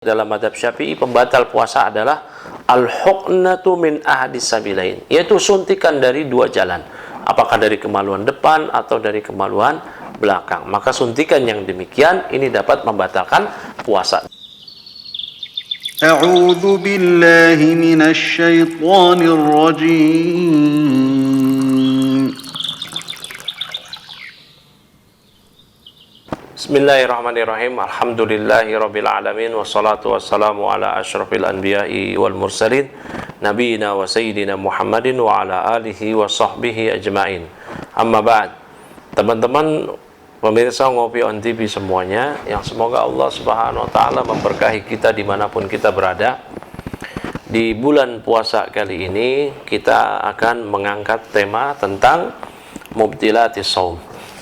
Dalam mazhab Syafi'i, pembatal puasa adalah al-huqnatu min ahadis sabilain, yaitu suntikan dari dua jalan, apakah dari kemaluan depan atau dari kemaluan belakang. Maka suntikan yang demikian ini dapat membatalkan puasa. A'udzu billahi minasy syaithanir rajim. Bismillahirrahmanirrahim. Alhamdulillahirabbil alamin, wassalatu wassalamu ala asyrafil anbiya'i wal mursalin nabiyina wa sayyidina Muhammadin wa ala alihi wa sahbihi ajmain. Amma ba'd. Teman-teman pemirsa Ngopi on TV semuanya, yang semoga Allah Subhanahu wa taala memberkahi kita dimanapun kita berada. Di bulan puasa kali ini kita akan mengangkat tema tentang mubtilatis shaum,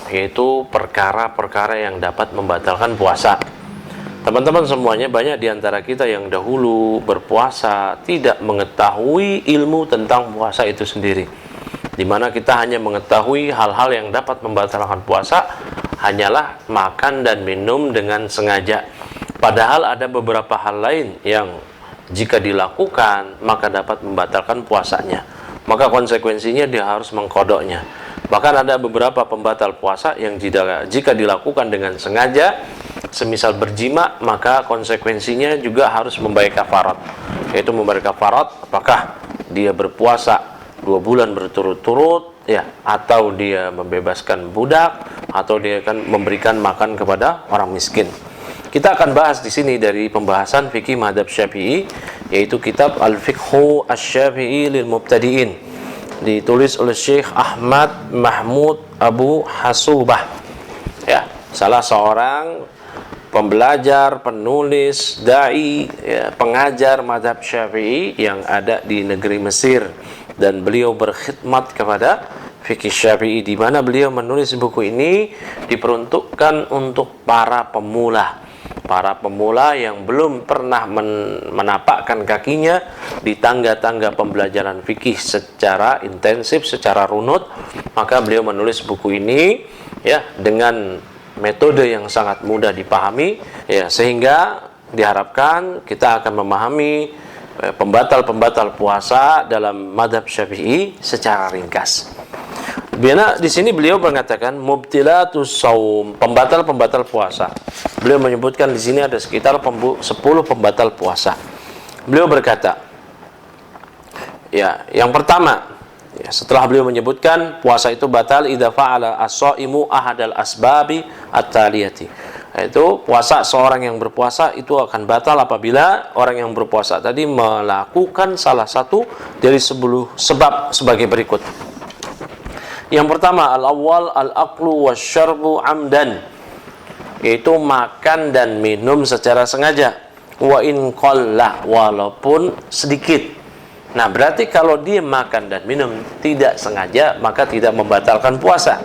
yaitu perkara-perkara yang dapat membatalkan puasa. Teman-teman semuanya, banyak diantara kita yang dahulu berpuasa tidak mengetahui ilmu tentang puasa itu sendiri, dimana kita hanya mengetahui hal-hal yang dapat membatalkan puasa hanyalah makan dan minum dengan sengaja. Padahal ada beberapa hal lain yang jika dilakukan maka dapat membatalkan puasanya, maka konsekuensinya dia harus mengkodoknya. Bahkan ada beberapa pembatal puasa yang jika dilakukan dengan sengaja, semisal berjima, maka konsekuensinya juga harus membayar kafarat, yaitu membayar kafarat apakah dia berpuasa 2 bulan berturut-turut, ya, atau dia membebaskan budak, atau dia akan memberikan makan kepada orang miskin. Kita akan bahas di sini dari pembahasan fikih mazhab Syafi'i, yaitu kitab Al-Fiqhu Asy-Syafi'i lil Mubtadi'in, ditulis oleh Syekh Ahmad Mahmud Abu Hasubah, ya, salah seorang pembelajar, penulis, dai, ya, pengajar mazhab Syafi'i yang ada di negeri Mesir, dan beliau berkhidmat kepada fikih Syafi'i, di mana beliau menulis buku ini diperuntukkan untuk para pemula yang belum pernah menapakkan kakinya di tangga-tangga pembelajaran fikih secara intensif, secara runut. Maka beliau menulis buku ini, ya, dengan metode yang sangat mudah dipahami, ya, sehingga diharapkan kita akan memahami pembatal-pembatal puasa dalam mazhab Syafi'i secara ringkas. Biasa di sini beliau mengatakan mubtilatus shaum, pembatal-pembatal puasa. Beliau menyebutkan di sini ada sekitar 10 pembatal puasa. Beliau berkata, ya, yang pertama, ya, setelah beliau menyebutkan puasa itu batal idza fa'ala as-shaimu ahadal asbabi at-taliyati, yaitu puasa seorang yang berpuasa itu akan batal apabila orang yang berpuasa tadi melakukan salah satu dari 10 sebab sebagai berikut. Yang pertama, al-awwal al-aqlu wasyarbu amdan, yaitu makan dan minum secara sengaja, wa in qalla, walaupun sedikit. Nah, berarti kalau dia makan dan minum tidak sengaja maka tidak membatalkan puasa.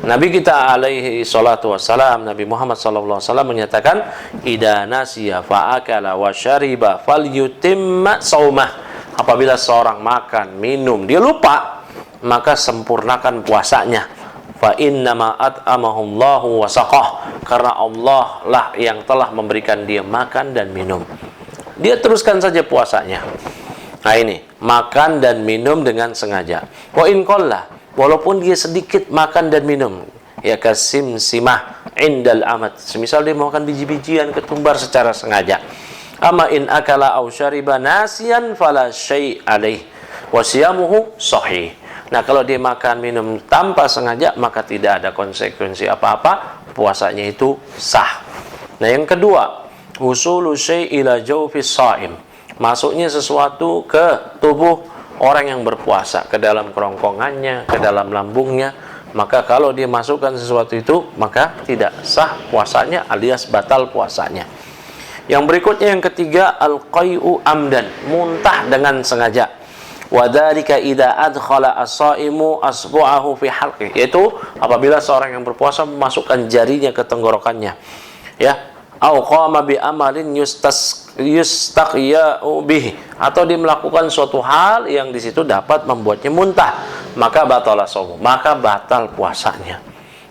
Nabi kita alaihi salatu wassalam, Nabi Muhammad sallallahu alaihi wasallam menyatakan, idza nasiya fa akala wa syariba falyutimma shaumah. Apabila seorang makan, minum, dia lupa, maka sempurnakan puasanya. Fa innama at'amahullahu wa saqah, karena Allah lah yang telah memberikan dia makan dan minum. Dia teruskan saja puasanya. Nah, ini makan dan minum dengan sengaja. Wa in qalla, walaupun dia sedikit makan dan minum, ya, kasimsimah indal amad, semisal dia makan biji-bijian, ketumbar secara sengaja. Ama in akala aw syariba nasiyan fala syai' alaih wa siyamuhu sahih. Nah, kalau dia makan minum tanpa sengaja maka tidak ada konsekuensi apa-apa, puasanya itu sah. Nah, yang kedua, husulu syai' ila jawfis shaim, masuknya sesuatu ke tubuh orang yang berpuasa, ke dalam kerongkongannya, ke dalam lambungnya. Maka kalau dia masukkan sesuatu itu maka tidak sah puasanya, alias batal puasanya. Yang berikutnya, yang ketiga, al-qai'u amdan, muntah dengan sengaja. Wadzalika idza adkhala as-shaimu asbu'ahu fi halqi, yaitu apabila seorang yang berpuasa memasukkan jarinya ke tenggorokannya, ya, au qama bi amalin yustaqya'u bihi, atau dia melakukan suatu hal yang di situ dapat membuatnya muntah, maka batala shaum, maka batal puasanya.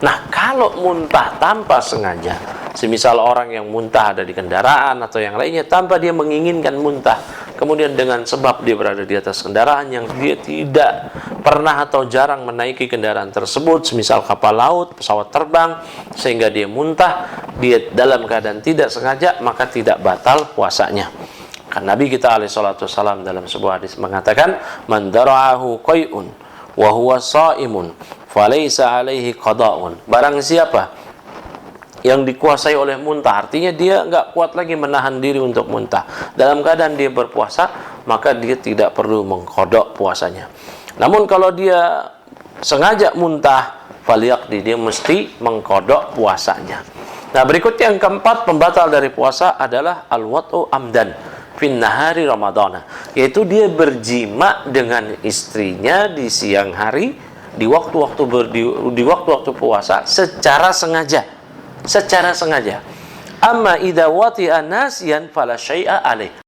Nah, kalau muntah tanpa sengaja Semisal orang yang muntah ada di kendaraan atau yang lainnya tanpa dia menginginkan muntah, kemudian dengan sebab dia berada di atas kendaraan yang dia tidak pernah atau jarang menaiki kendaraan tersebut, semisal kapal laut, pesawat terbang, sehingga dia muntah, dia dalam keadaan tidak sengaja, maka tidak batal puasanya. Kan Nabi kita alaihi salatu wasallam dalam sebuah hadis mengatakan, man dara'ahu qai'un wa huwa sha'imun falaysa alaihi qada'un. Barang siapa yang dikuasai oleh muntah, artinya dia nggak kuat lagi menahan diri untuk muntah dalam keadaan dia berpuasa, maka dia tidak perlu mengqada puasanya. Namun kalau dia sengaja muntah, falyaqdi, dia mesti mengqada puasanya. Nah, berikutnya yang keempat pembatal dari puasa adalah al-wat'u amdan fin nahari ramadhana, yaitu dia berjima dengan istrinya di siang hari di waktu-waktu puasa secara sengaja. Amma idza wati'a nasiyan fala syai'a alaih.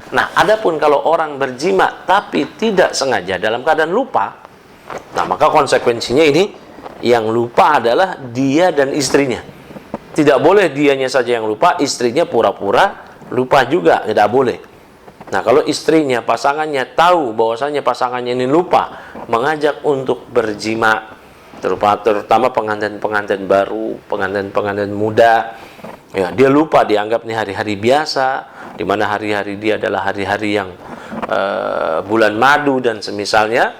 Nah, adapun kalau orang berjima tapi tidak sengaja dalam keadaan lupa, nah maka konsekuensinya ini, yang lupa adalah dia dan istrinya. Tidak boleh dianya saja yang lupa, istrinya pura-pura lupa juga, tidak boleh. Nah, kalau istrinya, pasangannya tahu bahwasanya pasangannya ini lupa, mengajak untuk berjima, terutama pengantin-pengantin baru, pengantin-pengantin muda, ya, dia lupa, dianggap ini hari-hari biasa, di mana hari-hari dia adalah hari-hari yang bulan madu dan semisalnya,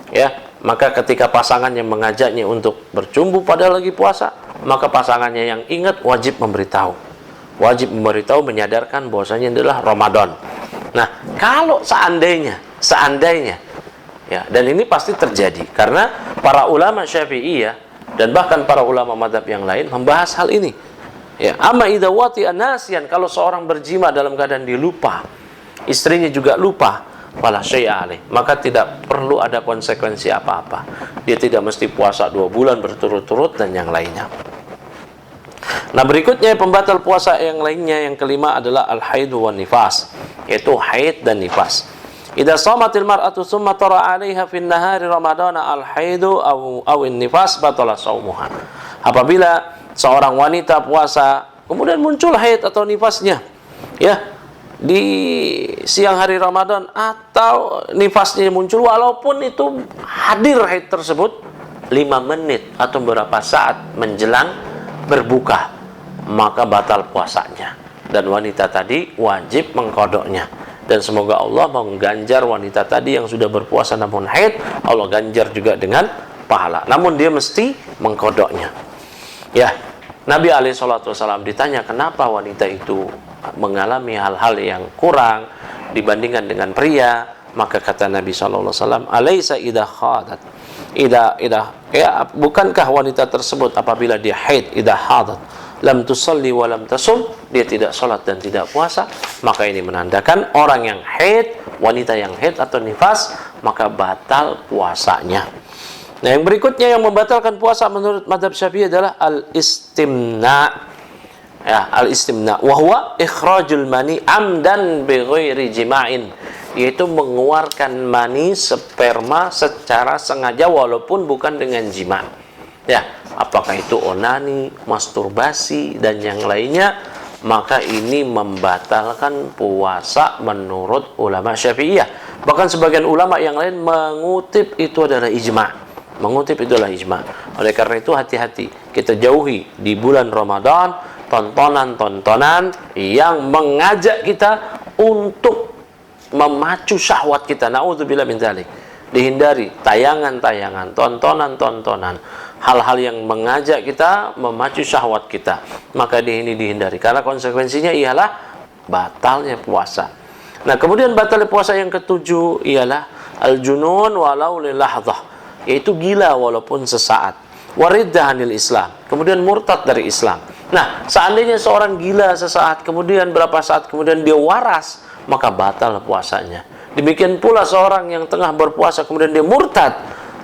ya, maka ketika pasangannya mengajaknya untuk bercumbu pada lagi puasa, maka pasangannya yang ingat wajib memberitahu, menyadarkan bahwasanya adalah Ramadan. Nah, kalau seandainya, ya, dan ini pasti terjadi karena para ulama Syafi'iyah dan bahkan para ulama mazhab yang lain membahas hal ini. Ya, amma idza wati'a nasiyan, kalau seorang berjima dalam keadaan dia lupa, istrinya juga lupa, fala syai'a alaih, maka tidak perlu ada konsekuensi apa-apa. Dia tidak mesti puasa 2 bulan berturut-turut dan yang lainnya. Nah, berikutnya pembatal puasa yang lainnya, yang kelima adalah al-haid wan nifas, yaitu haid dan nifas. Idza shamatil mar'atu tsumma tara 'alaiha fin nahari ramadana al-haidu aw an-nifas batala shaumuha. Apabila seorang wanita puasa kemudian muncul haid atau nifasnya, ya, di siang hari Ramadan atau nifasnya muncul, walaupun itu hadir haid tersebut 5 menit atau beberapa saat menjelang berbuka, maka batal puasanya dan wanita tadi wajib mengqadanya. Dan semoga Allah mengganjar wanita tadi yang sudah berpuasa namun haid, Allah ganjar juga dengan pahala, namun dia mesti mengqadanya. Ya, Nabi SAW ditanya kenapa wanita itu mengalami hal-hal yang kurang dibandingkan dengan pria, maka kata Nabi SAW, alaysa idha khadat, ya, bukankah wanita tersebut apabila dia haid, idha hadat lam tusalli wa lam tasum, dia tidak salat dan tidak puasa, maka ini menandakan orang yang haid, wanita yang haid atau nifas, maka batal puasanya. Nah, yang berikutnya yang membatalkan puasa menurut mazhab Syafi'i adalah al-istimna. Ya, al-istimna wa huwa ikhrajul mani amdan bi ghairi jima'in, yaitu mengeluarkan mani sperma secara sengaja walaupun bukan dengan jima. Ya, apakah itu onani, masturbasi dan yang lainnya, maka ini membatalkan puasa menurut ulama Syafi'iyah. Bahkan sebagian ulama yang lain mengutip itu adalah ijma'. Oleh karena itu hati-hati, kita jauhi di bulan Ramadan tontonan-tontonan yang mengajak kita untuk memacu syahwat kita. Na'udzubillah min dzalik. Dihindari tayangan-tayangan, tontonan-tontonan, hal-hal yang mengajak kita memacu syahwat kita, maka ini dihindari karena konsekuensinya ialah batalnya puasa. Nah, kemudian batalnya puasa yang ketujuh ialah al-junun walau lilahdhah, yaitu gila walaupun sesaat, wariddah anil Islam, kemudian murtad dari Islam. Nah, seandainya seorang gila sesaat, kemudian berapa saat kemudian dia waras, maka batal puasanya. Demikian pula seorang yang tengah berpuasa kemudian dia murtad,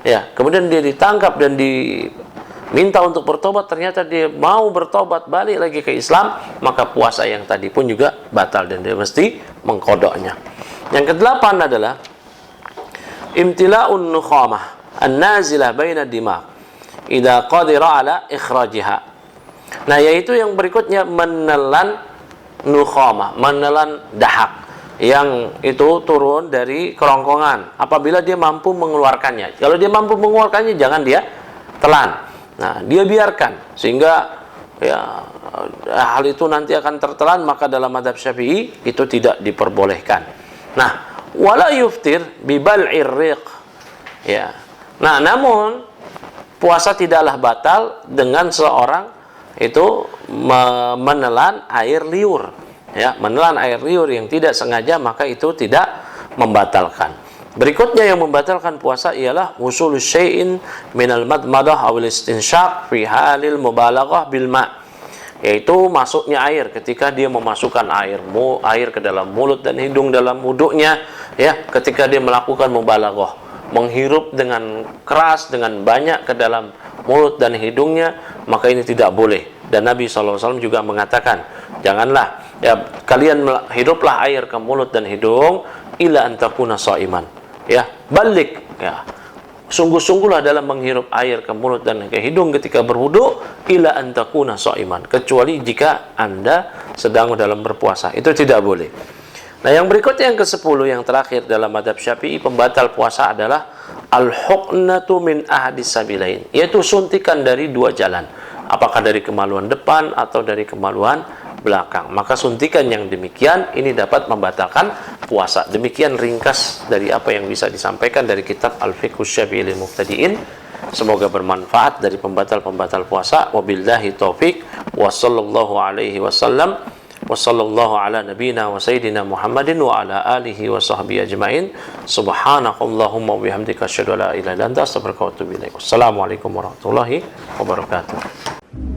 ya, kemudian dia ditangkap dan diminta untuk bertobat, ternyata dia mau bertobat balik lagi ke Islam, maka puasa yang tadi pun juga batal dan dia mesti mengkodoknya. Yang kedelapan adalah imtila'un nukhamah an-nazilah baina dimag idza qadira ala ikhrajiha. Nah, yaitu yang berikutnya menelan nukhamah, menelan dahak yang itu turun dari kerongkongan apabila dia mampu mengeluarkannya. Kalau dia mampu mengeluarkannya, jangan dia telan. Nah, dia biarkan sehingga ya hal itu nanti akan tertelan, maka dalam mazhab Syafi'i itu tidak diperbolehkan. Nah, wala yuftir bi bal'ir riq. Ya. Nah, namun puasa tidaklah batal dengan seorang itu menelan air liur. Ya, menelan air liur yang tidak sengaja, maka itu tidak membatalkan. Berikutnya yang membatalkan puasa ialah wusulus syai'in minal madmadah awil istinsyaq fi halil mubalaghah bil ma', yaitu masuknya air ketika dia memasukkan air ke dalam mulut dan hidung dalam wuduknya, ya, ketika dia melakukan mubalaghah, menghirup dengan keras, dengan banyak ke dalam mulut dan hidungnya, maka ini tidak boleh. Dan Nabi SAW juga mengatakan, janganlah ya kalian hiruplah air ke mulut dan hidung ila antakuna shaiman, ya, balik, ya, sungguh-sungguhlah dalam menghirup air ke mulut dan ke hidung ketika berwudu ila antakuna shaiman, kecuali jika Anda sedang dalam berpuasa, itu tidak boleh. Nah, yang berikutnya yang ke-10 yang terakhir dalam mazhab Syafi'i pembatal puasa adalah al-huqnatu min ahadis sabilain, yaitu suntikan dari dua jalan, apakah dari kemaluan depan atau dari kemaluan belakang. Maka suntikan yang demikian ini dapat membatalkan puasa. Demikian ringkas dari apa yang bisa disampaikan dari kitab Al-Fiqhus Syafi'i lil Mubtadi'in. Semoga bermanfaat dari pembatal-pembatal puasa. Wabillahi taufik wa sallallahu alaihi wasallam wa sallallahu ala nabiyyina wa sayyidina Muhammadin wa ala alihi wa sahbihi ajmain. Subhanakallahumma wa bihamdika asyhadu an la ilaha illa anta astaghfiruka wa atubu ilaik. Wassalamualaikum warahmatullahi wabarakatuh.